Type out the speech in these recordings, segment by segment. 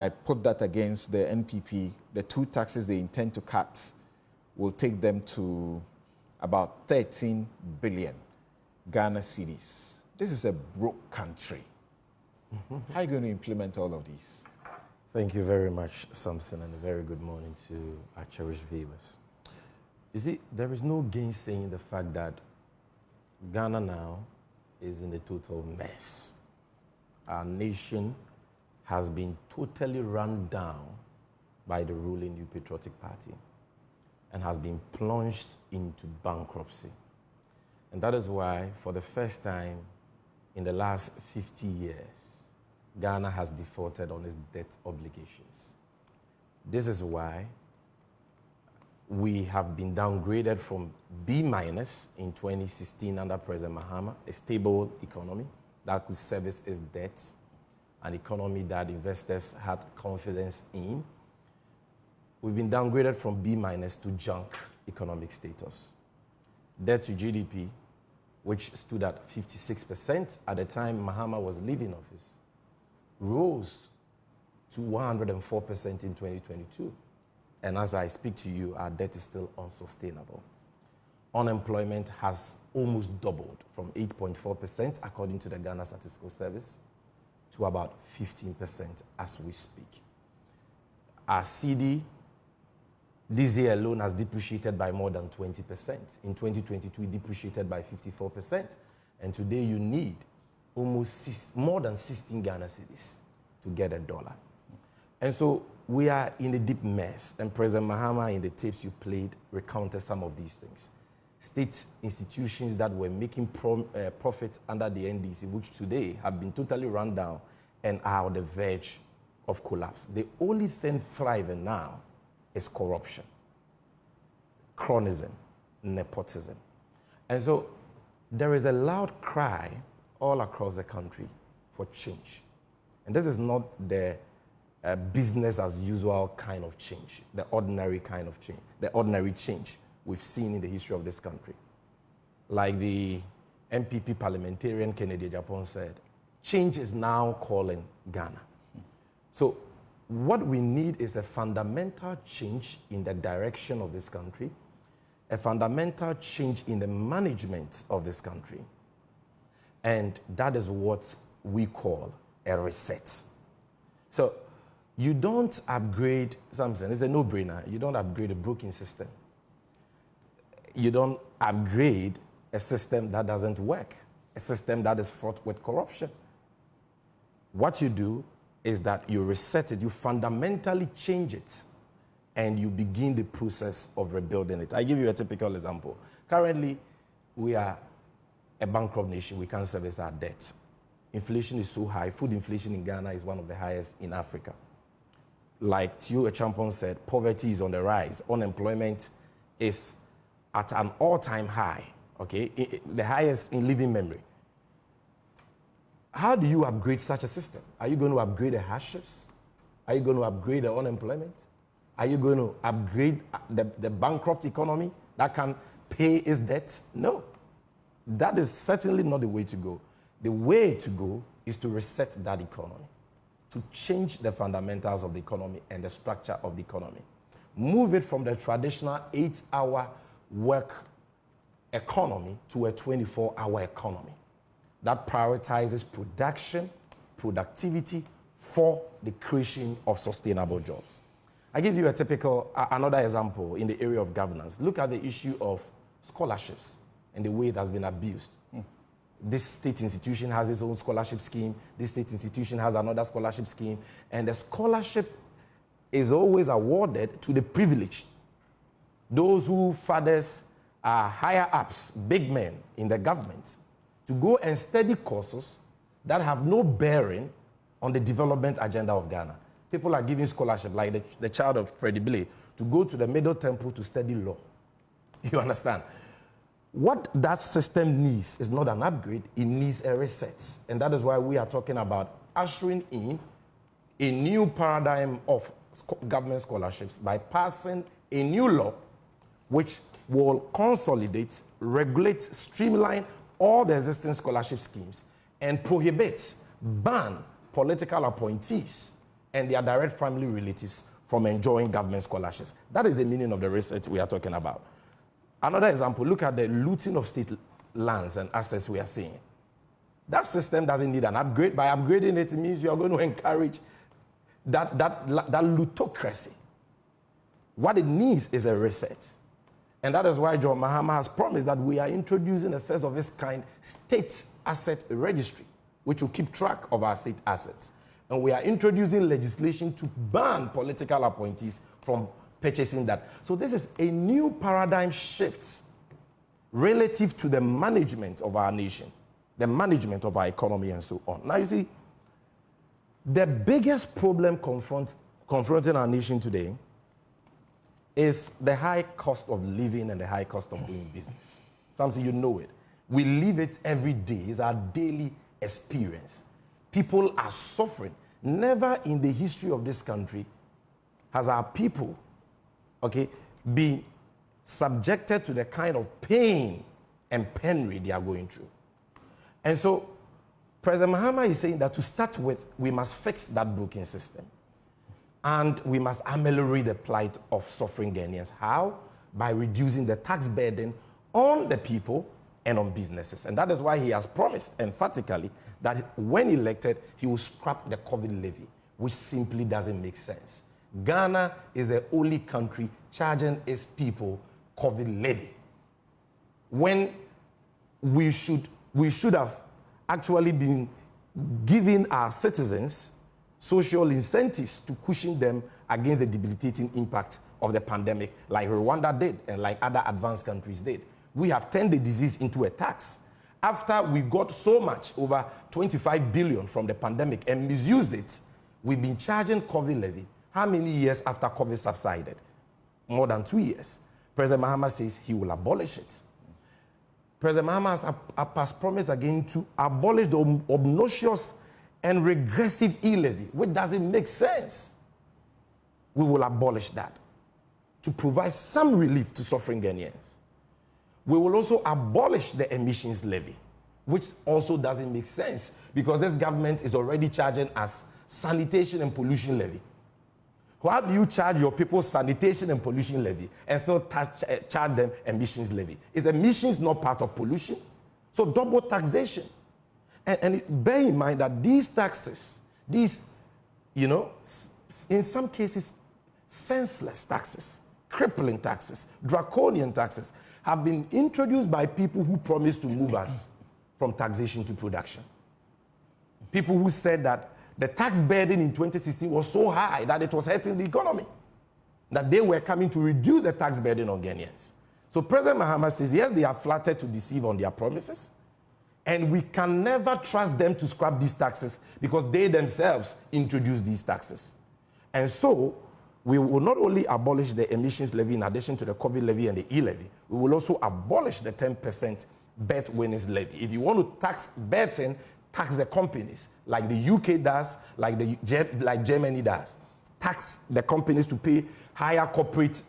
I put that against the NPP. The two taxes they intend to cut will take them to about 13 billion Ghana cedis. This is a broke country. How are you going to implement all of these? Thank you very much, Samson, and a very good morning to our cherished viewers. You see, there is no gainsaying the fact that Ghana now is in a total mess. Our nation has been totally run down by the ruling New Patriotic Party and has been plunged into bankruptcy. And that is why, for the first time in the last 50 years, Ghana has defaulted on its debt obligations. This is why we have been downgraded from B- in 2016 under President Mahama, a stable economy that could service its debts, an economy that investors had confidence in. We've been downgraded from B- to junk economic status. Debt to GDP, which stood at 56% at the time Mahama was leaving office, rose to 104% in 2022. And as I speak to you, our debt is still unsustainable. Unemployment has almost doubled from 8.4%, according to the Ghana Statistical Service, to about 15% as we speak. Our CD this year alone has depreciated by more than 20%. In 2022, it depreciated by 54%. And today you need more than 16 Ghana cedis to get $1. And so we are in a deep mess. And President Mahama, in the tapes you played, recounted some of these things. State institutions that were making profit under the NDC, which today have been totally run down and are on the verge of collapse. The only thing thriving now is corruption, cronyism, nepotism. And so there is a loud cry all across the country for change. And this is not the business as usual kind of change, the ordinary kind of change, the ordinary change we've seen in the history of this country. Like the NPP parliamentarian Kennedy Japan said, change is now calling Ghana. So what we need is a fundamental change in the direction of this country, a fundamental change in the management of this country. And that is what we call a reset. So you don't upgrade something. It's a no-brainer. You don't upgrade a broken system. You don't upgrade a system that doesn't work, a system that is fraught with corruption. What you do is that you reset it, you fundamentally change it, and you begin the process of rebuilding it. I give you a typical example. Currently, we are a bankrupt nation. We can't service our debt. Inflation is so high. Food inflation in Ghana is one of the highest in Africa. Like Tio Echampong said, poverty is on the rise. Unemployment is at an all-time high, okay? The highest in living memory. How do you upgrade such a system? Are you going to upgrade the hardships? Are you going to upgrade the unemployment? Are you going to upgrade the bankrupt economy that can pay its debt? No. That is certainly not the way to go. The way to go is to reset that economy, to change the fundamentals of the economy and the structure of the economy. Move it from the traditional 8-hour work economy to a 24-hour economy that prioritizes production, productivity for the creation of sustainable jobs. I give you a typical, another example in the area of governance. Look at the issue of scholarships and the way it has been abused. This state institution has its own scholarship scheme. This state institution has another scholarship scheme. And the scholarship is always awarded to the privileged. Those whose fathers are higher ups, big men in the government, to go and study courses that have no bearing on the development agenda of Ghana. People are giving scholarship, like the child of Freddie Blay, to go to the Middle Temple to study law. You understand? What that system needs is not an upgrade, it needs a reset. And that is why we are talking about ushering in a new paradigm of government scholarships by passing a new law which will consolidate, regulate, streamline all the existing scholarship schemes and prohibit, ban political appointees and their direct family relatives from enjoying government scholarships. That is the meaning of the research we are talking about. Another example, look at the looting of state lands and assets we are seeing. That system doesn't need an upgrade. By upgrading it, it means you are going to encourage that lootocracy. What it needs is a reset. And that is why John Mahama has promised that we are introducing a first of its kind state asset registry, which will keep track of our state assets. And we are introducing legislation to ban political appointees from purchasing that. So this is a new paradigm shift relative to the management of our nation, the management of our economy, and so on. Now, you see, the biggest problem confronting our nation today is the high cost of living and the high cost of doing business. Something you know it. We live it every day. It's our daily experience. People are suffering. Never in the history of this country has our people, been subjected to the kind of pain and penury they are going through. And so President Mahama is saying that to start with, we must fix that broken system. And we must ameliorate the plight of suffering Ghanaians. How? By reducing the tax burden on the people and on businesses. And that is why he has promised emphatically that when elected, he will scrap the COVID levy, which simply doesn't make sense. Ghana is the only country charging its people COVID levy, when we should have actually been giving our citizens social incentives to cushion them against the debilitating impact of the pandemic, like Rwanda did and like other advanced countries did. We have turned the disease into a tax. After we got so much, over 25 billion from the pandemic, and misused it, we've been charging COVID levy. How many years after COVID subsided? More than 2 years. President Mahama says he will abolish it. President Mahama has promised again to abolish the obnoxious and regressive e-levy, which doesn't make sense. We will abolish that to provide some relief to suffering Ghanaians. We will also abolish the emissions levy, which also doesn't make sense because this government is already charging us sanitation and pollution levy. How do you charge your people sanitation and pollution levy and still charge them emissions levy? Is emissions not part of pollution? So double taxation. And bear in mind that these taxes, in some cases, senseless taxes, crippling taxes, draconian taxes, have been introduced by people who promised to move us from taxation to production. People who said that the tax burden in 2016 was so high that it was hurting the economy, that they were coming to reduce the tax burden on Ghanaians. So President Mahama says, yes, they are flattered to deceive on their promises, and we can never trust them to scrap these taxes because they themselves introduced these taxes. And so we will not only abolish the emissions levy in addition to the COVID levy and the e-levy, we will also abolish the 10% bet winnings levy. If you want to tax betting, tax the companies like the UK does, like Germany does. Tax the companies to pay higher corporate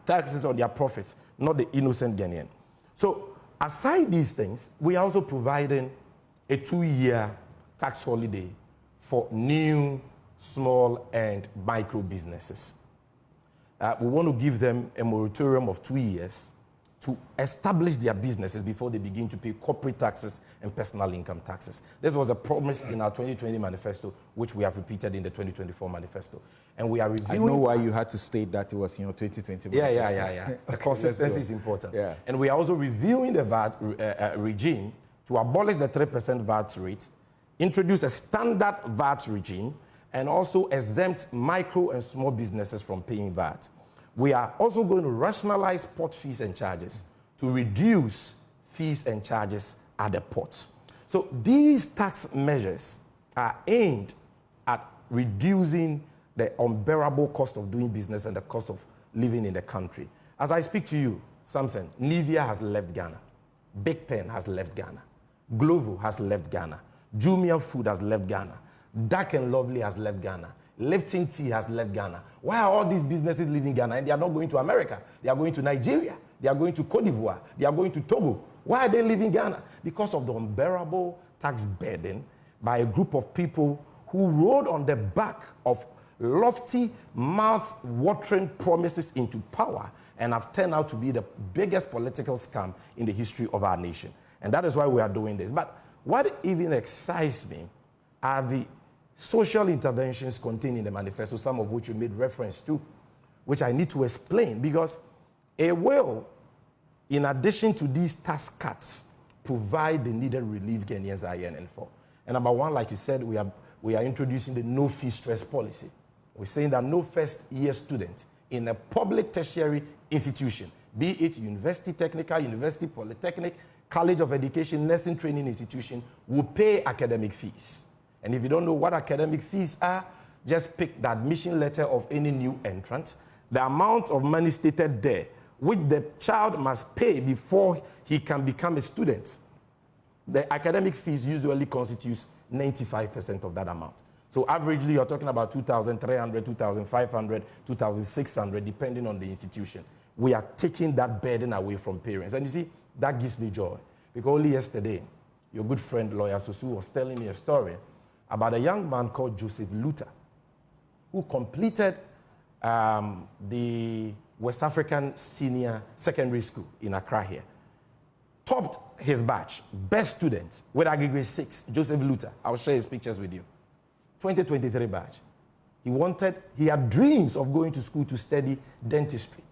taxes on their profits, not the innocent Ghanaian. So aside these things, we are also providing a 2-year tax holiday for new, small, and micro businesses. We want to give them a moratorium of 2 years to establish their businesses before they begin to pay corporate taxes and personal income taxes. This was a promise in our 2020 manifesto, which we have repeated in the 2024 manifesto. And we are reviewing... I know why you had to state that it was in your 2020 manifesto. Yeah. The consistency is important. Yeah. And we are also reviewing the VAT regime to abolish the 3% VAT rate, introduce a standard VAT regime, and also exempt micro and small businesses from paying VAT. We are also going to rationalize port fees and charges to reduce fees and charges at the ports. So these tax measures are aimed at reducing the unbearable cost of doing business and the cost of living in the country. As I speak to you, Samson, Nivea has left Ghana. Big Pen has left Ghana. Glovo has left Ghana. Jumia Food has left Ghana. Dark and Lovely has left Ghana. Lipton Tea has left Ghana. Why are all these businesses leaving Ghana? And they are not going to America. They are going to Nigeria. They are going to Cote d'Ivoire. They are going to Togo. Why are they leaving Ghana? Because of the unbearable tax burden by a group of people who rode on the back of lofty, mouth-watering promises into power and have turned out to be the biggest political scam in the history of our nation. And that is why we are doing this. But what even excites me are the social interventions contained in the manifesto, some of which you made reference to, which I need to explain, because it will, in addition to these tax cuts, provide the needed relief Ghanaians are yearning for. And number one, like you said, we are introducing the no-fee stress policy. We're saying that no first-year student in a public tertiary institution, be it university technical, university polytechnic, college of education, nursing training institution, will pay academic fees. And if you don't know what academic fees are, just pick the admission letter of any new entrant, the amount of money stated there, which the child must pay before he can become a student. The academic fees usually constitutes 95% of that amount. So averagely, you're talking about 2,300, 2,500, 2,600, depending on the institution. We are taking that burden away from parents. And you see, that gives me joy. Because only yesterday, your good friend, Lawyer Susu, was telling me a story about a young man called Joseph Luther, who completed the West African Senior Secondary School in Accra here. Topped his batch, best student with aggregate 6, Joseph Luther. I'll share his pictures with you. 2023 batch. He had dreams of going to school to study dentistry.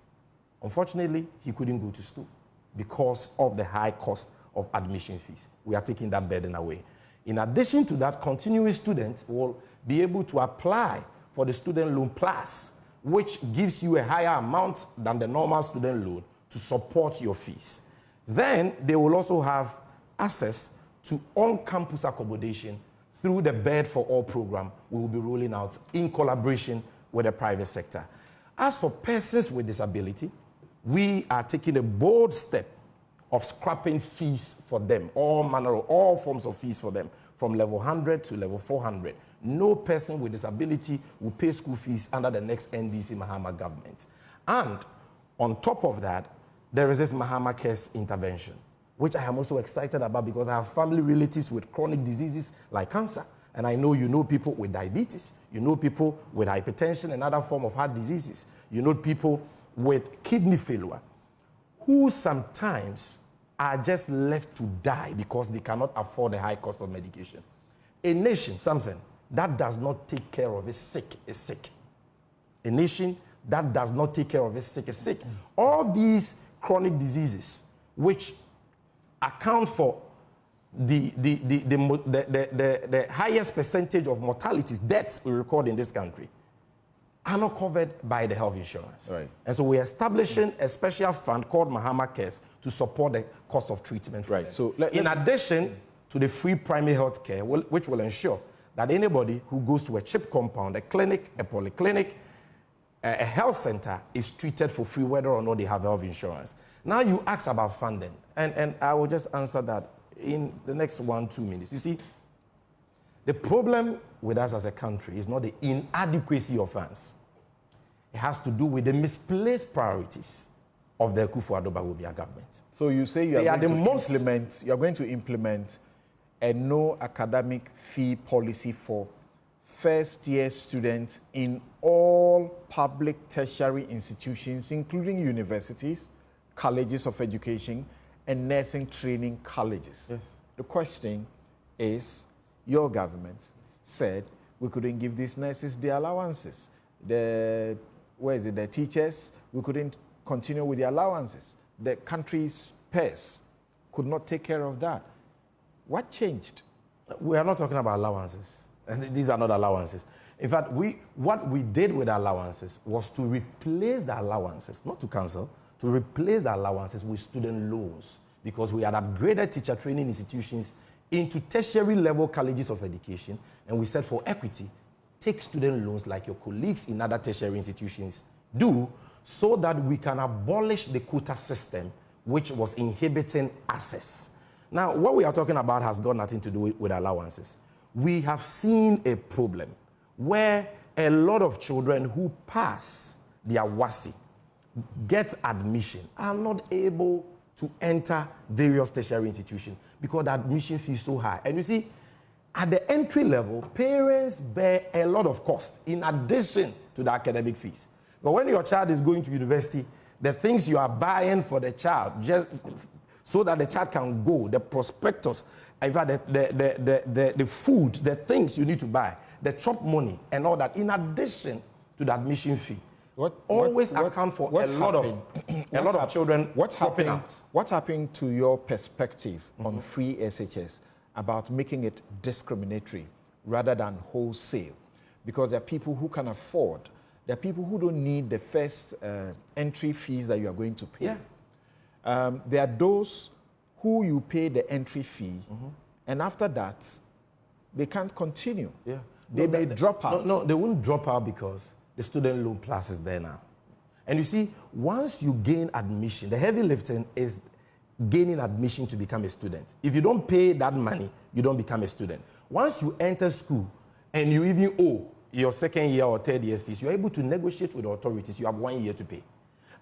Unfortunately, he couldn't go to school because of the high cost of admission fees. We are taking that burden away. In addition to that, continuing students will be able to apply for the Student Loan Plus, which gives you a higher amount than the normal student loan to support your fees. Then they will also have access to on-campus accommodation through the Bed for All program we will be rolling out in collaboration with the private sector. As for persons with disability, we are taking a bold step of scrapping fees for them, all forms of fees for them, from level 100 to level 400. No person with disability will pay school fees under the next NDC Mahama government. And on top of that, there is this Mahama Cares intervention, which I am also excited about because I have family relatives with chronic diseases like cancer. And I know you know people with diabetes. You know people with hypertension and other form of heart diseases. You know people with kidney failure who sometimes are just left to die because they cannot afford the high cost of medication. A nation, Samson, that does not take care of its sick is sick. A nation that does not take care of its sick is sick. All these chronic diseases, which account for the highest percentage of mortalities, deaths we record in this country, are not covered by the health insurance. Right. And so we're establishing a special fund called Mahama Cares to support the cost of treatment for them. So in addition to the free primary health care, which will ensure that anybody who goes to a CHIP compound, a clinic, a polyclinic, a health center is treated for free whether or not they have health insurance. Now you ask about funding, and I will just answer that in the next 1-2 minutes. You see, the problem with us as a country is not the inadequacy of funds. It has to do with the misplaced priorities of the Akufo-Addo Bawumia government. So you say you are going to implement a no academic fee policy for first-year students in all public tertiary institutions, including universities, colleges of education, and nursing training colleges. Yes. The question is, your government said we couldn't give these nurses their allowances. The teachers, we couldn't continue with the allowances. The country's purse could not take care of that. What changed? We are not talking about allowances. And these are not allowances. In fact, what we did with allowances was to replace the allowances, not to cancel, to replace the allowances with student loans, because we had upgraded teacher training institutions into tertiary level colleges of education, and we said for equity, take student loans like your colleagues in other tertiary institutions do, so that we can abolish the quota system which was inhibiting access. Now, what we are talking about has got nothing to do with allowances. We have seen a problem where a lot of children who pass their WASI, get admission, are not able to enter various tertiary institutions because the admission fee is so high. And you see, At the entry level, parents bear a lot of cost in addition to the academic fees. But when your child is going to university, the things you are buying for the child, just so that the child can go, the prospectus, in fact, the food, the things you need to buy, the chop money and all that, in addition to the admission fee, account for a lot of children dropping out. What's happening to your perspective on free SHS about making it discriminatory rather than wholesale? Because there are people who can afford. There are people who don't need the first entry fees that you are going to pay. Yeah. There are those who you pay the entry fee, and after that, they can't continue. Yeah. They may drop out. No, they won't drop out because the student loan plus is there now. And you see, once you gain admission, the heavy lifting is gaining admission to become a student. If you don't pay that money, you don't become a student. Once you enter school and you even owe your second year or third year fees, you're able to negotiate with the authorities. You have 1 year to pay.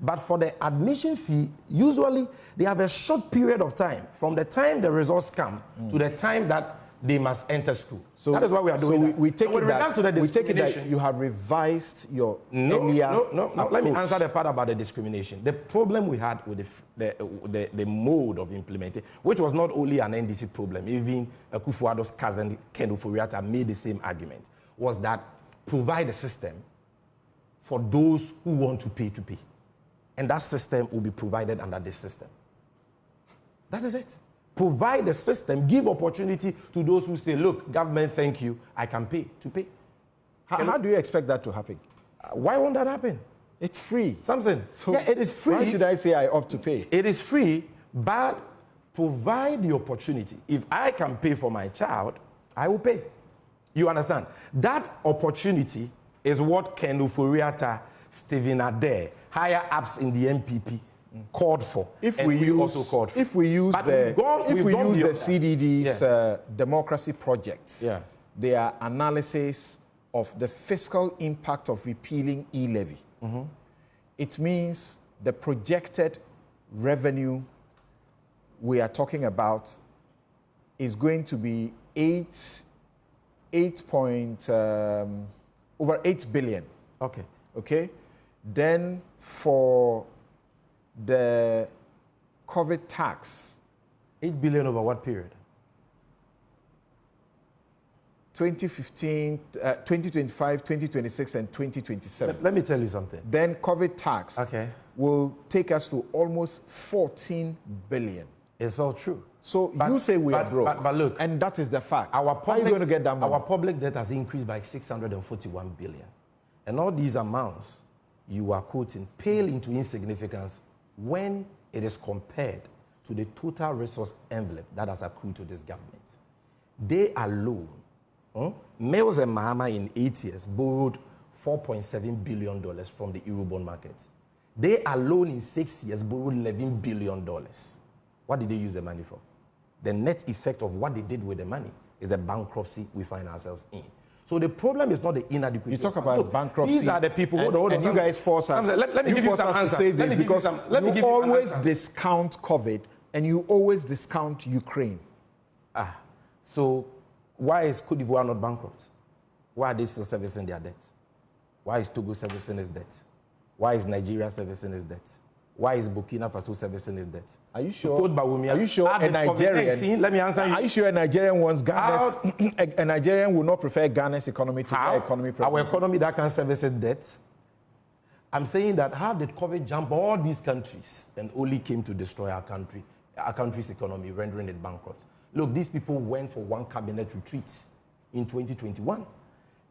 But for the admission fee, usually they have a short period of time from the time the results come to the time that they must enter school. So that is why we are doing that. We take it that you have revised your earlier approach. Let me answer the part about the discrimination. The problem we had with the mode of implementing, which was not only an NDC problem, even Akufo-Addo's cousin Ken Ofori-Atta made the same argument, was that provide a system for those who want to pay. And that system will be provided under this system. That is it. Provide a system, give opportunity to those who say, look, government, thank you, I can pay. How do you expect that to happen? Why won't that happen? It's free. Something. So yeah, it is free. Why should I say I opt to pay? It is free, but provide the opportunity. If I can pay for my child, I will pay. You understand? That opportunity is what Ken Ofori-Atta, Stephen Adair, higher ups in the NPP called for. If we use the CDD's democracy projects, their analysis of the fiscal impact of repealing e-levy, it means the projected revenue we are talking about is going to be over 8 billion. Okay. Then for the COVID tax, 8 billion over what period? 2015, 2025, 2026, and 2027. Let me tell you something. Then COVID tax will take us to almost 14 billion. It's all true. So you say we are broke, but look, and that is the fact. How are you going to get that money? Our public debt has increased by 641 billion. And all these amounts you are quoting pale into insignificance when it is compared to the total resource envelope that has accrued to this government. They alone, Mills and Mahama in 8 years borrowed $4.7 billion from the Eurobond market. They alone in 6 years borrowed $11 billion. What did they use the money for? The net effect of what they did with the money is the bankruptcy we find ourselves in. So the problem is not the inadequacy. You talk about bankruptcy. These are the people and you guys force us. Let me give you some answer to say this because you always discount COVID and you always discount Ukraine. So why is Côte d'Ivoire not bankrupt? Why are they still servicing their debt? Why is Togo servicing its debt? Why is Nigeria servicing its debt? Why is Burkina Faso servicing its debt? Are you sure? Are you sure a Nigerian? Let me answer you. Are you sure a Nigerian wants Ghana's? A Nigerian will not prefer Ghana's economy to their economy. Our economy that can service its debts. I'm saying that how did COVID jump all these countries and only came to destroy our country's economy, rendering it bankrupt? Look, these people went for one cabinet retreat in 2021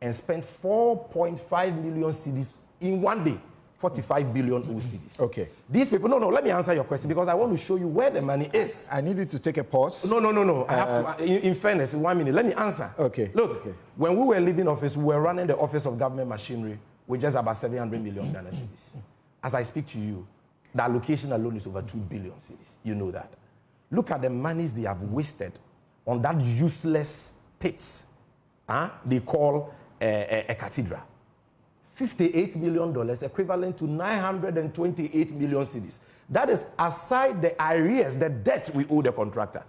and spent 4.5 million cedis in 1 day. 45 billion OCDs. Okay. These people, let me answer your question because I want to show you where the money is. I need you to take a pause. No. I have to, in fairness, in 1 minute, let me answer. Okay. Look, when we were leaving office, we were running the Office of Government Machinery with just about 700 million Ghana cedis. As I speak to you, the allocation alone is over 2 billion cedis. You know that. Look at the monies they have wasted on that useless pit they call a cathedral. $58 million, equivalent to 928 million cedis. That is aside the arrears, the debt we owe the contractor.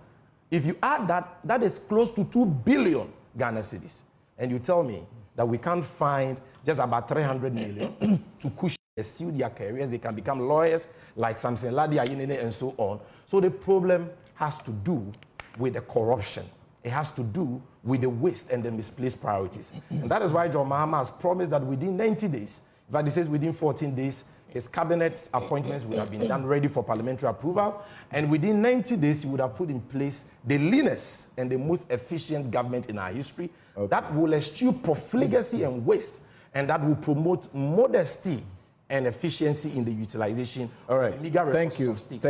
If you add that, that is close to $2 billion Ghana cedis. And you tell me that we can't find just about 300 million to push pursue their careers, they can become lawyers like Samson Ladi Ayinene and so on. So the problem has to do with the corruption. It has to do with the waste and the misplaced priorities. And that is why John Mahama has promised that within 90 days, in fact, he says within 14 days, his cabinet's appointments would have been done ready for parliamentary approval. And within 90 days, he would have put in place the leanest and the most efficient government in our history that will eschew profligacy and waste, and that will promote modesty and efficiency in the utilization of the meager resources of state.